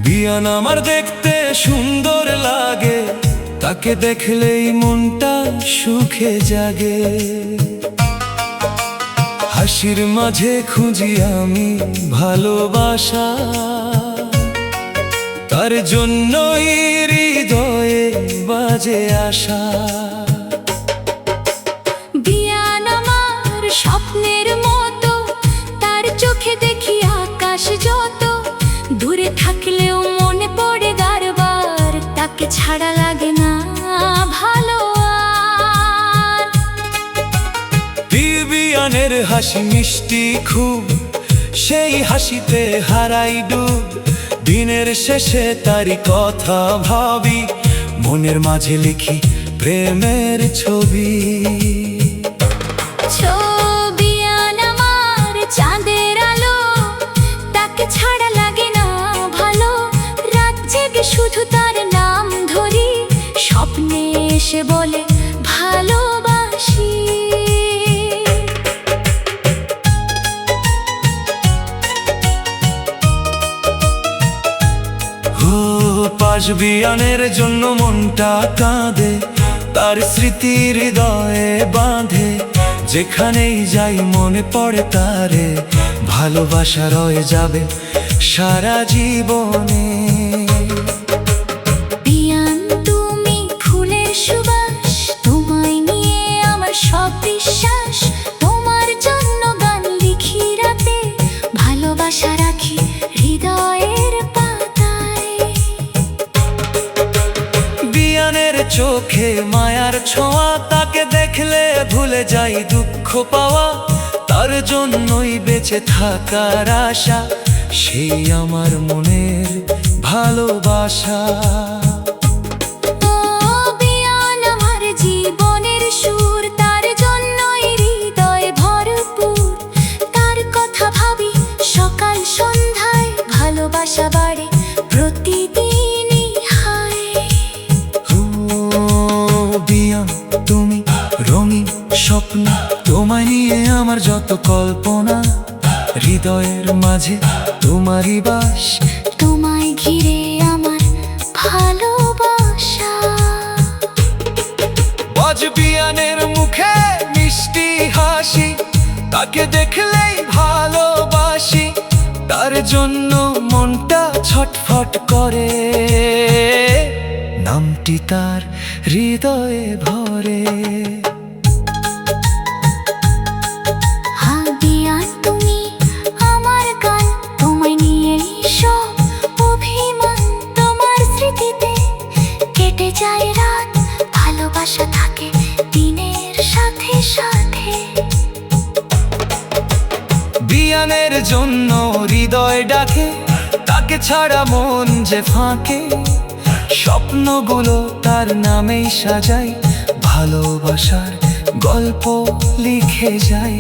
বিয়ান আমার দেখতে সুন্দর লাগে, তাকে দেখলেই মনটা সুখে জাগে। হাসির মাঝে খুঁজি আমি ভালোবাসা, তার জন্যই হৃদয়ে বাজে আশা। বিয়ান আমার স্বপ্নের মতো, তার চোখে দেখি আকাশ যত। দূরে থাকলেও মনে পড়ে বারবার, তাকে ছাড়া লাগে না ভালো আর। বিয়ানের হাসি মিষ্টি খুব, সেই হাসিতে হারাই ডুব। দিনের শেষে তারই কথা ভাবি, মনের মাঝে লিখি প্রেমের ছবি। বিয়ান আমার চাঁদের আলো, তাকে ছাড়া লাগে না ভালো। রাত জেগে শুধু তার নাম ধরি, স্বপ্নে এসে বলে ভালোবাসি। পাশ বিয়ানের জন্য মনটা কাঁদে, তার স্মৃতি হৃদয়ে বাঁধে। যেখানেই যাই মনে পড়ে তারে, ভালোবাসা রয়ে যাবে সারা জীবনে। বিয়ান তুমি ফুলের সুবাস, তোমায় নিয়ে আমার সব বিশ্বাস। তোমার জন্য গান লিখি রাতে, ভালোবাসা রাখি হৃদয়ের পাতায়। বিয়ানের চোখে মায়ার ছোঁয়া, তাকে দেখলে ভুলে যাই দুঃখ পাওয়া। তার জন্যই বেঁচে থাকার আশা, সেই আমার মনের ভালোবাসা। বিয়ান আমার জীবনের সুর, তার জন্যই হৃদয় ভরপুর। তার কথা ভাবি সকাল সন্ধ্যায়, ভালোবাসা বাড়ে প্রতিদিনই হায়। বিয়ান তুমি রঙিন স্বপ্ন, তোমায় নিয়ে আমার যত কল্পনা। হৃদয়ের মাঝে তোমারই বাস, তোমায় ঘিরে আমার ভালোবাসা। আজ বিয়ানের মুখে মিষ্টি হাসি, তাকে দেখলেই ভালোবাসি। তার জন্য মনটা ছটফট করে, নামটি তার হৃদয়ে ভরে। বিয়ান তুমি আমার গান, তোমায় নিয়েই সব অভিমান। তোমার স্মৃতিতে কেটে যায় রাত, ভালোবাসা থাকে দিনের সাথে সাথে। বিয়ানের জন্য হৃদয় ডাকে, তাকে ছাড়া মন যে ফাঁকে। স্বপ্নগুলো তার নামেই সাজাই, ভালোবাসার গল্প লিখে যাই।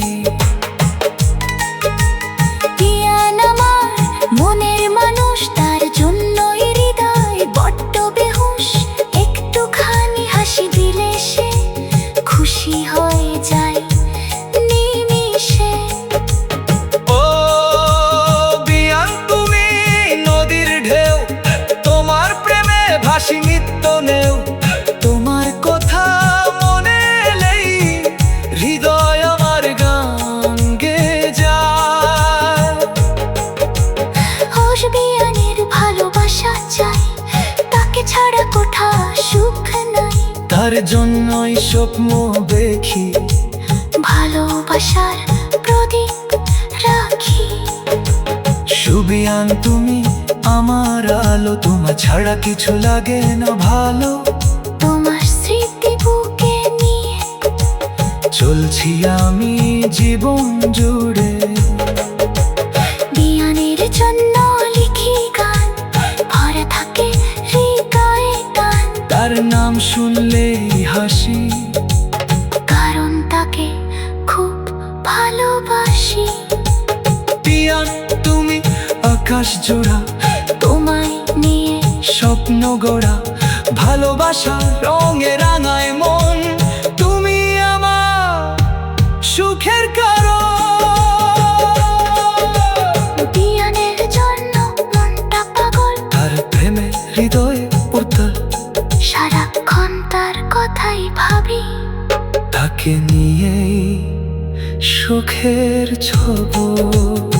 বিয়ান আমার মনের মানুষ, তার জন্যই হৃদয় বড্ড বেহুশ। একটুখানি হাসি দিলে সে খুশি হয়ে যায় নিমিষে। ও বিয়ান তুমি নদীর ঢেউ, তোমার প্রেমে ভাসি নিত্য নেও। তোমার কথা মনে এলেই হৃদয় আমার গান গেয়ে যায়। বিয়ানের ভালোবাসা চাই, তাকে ছাড়া কোথা সুখ নাই। তার জন্যই স্বপ্ন দেখি, ভালোবাসার প্রদীপ রাখি। সুবিয়ান তুমি আমার আলো, তোমার ছাড়া কিছু লাগে না ভালো। তোমার স্মৃতি বুকে নিয়ে চলছি আমি জীবন জুড়ে। বিয়ানের জন্য লিখি গান, ভরা থাকে হৃদয়ে টান। তার নাম শুনলেই হাসি, কারণ তাকে খুব ভালোবাসি। বিয়ান তুমি আকাশ জোড়া, তোমায় নিয়ে স্বপ্ন গড়া। ভালোবাসা রঙে রাঙায় মন, তুমি আমার সুখের কারণ। বিয়ানের জন্য মনটা পাগল, তার তোমাকে নিয়েই সুখের ছবি।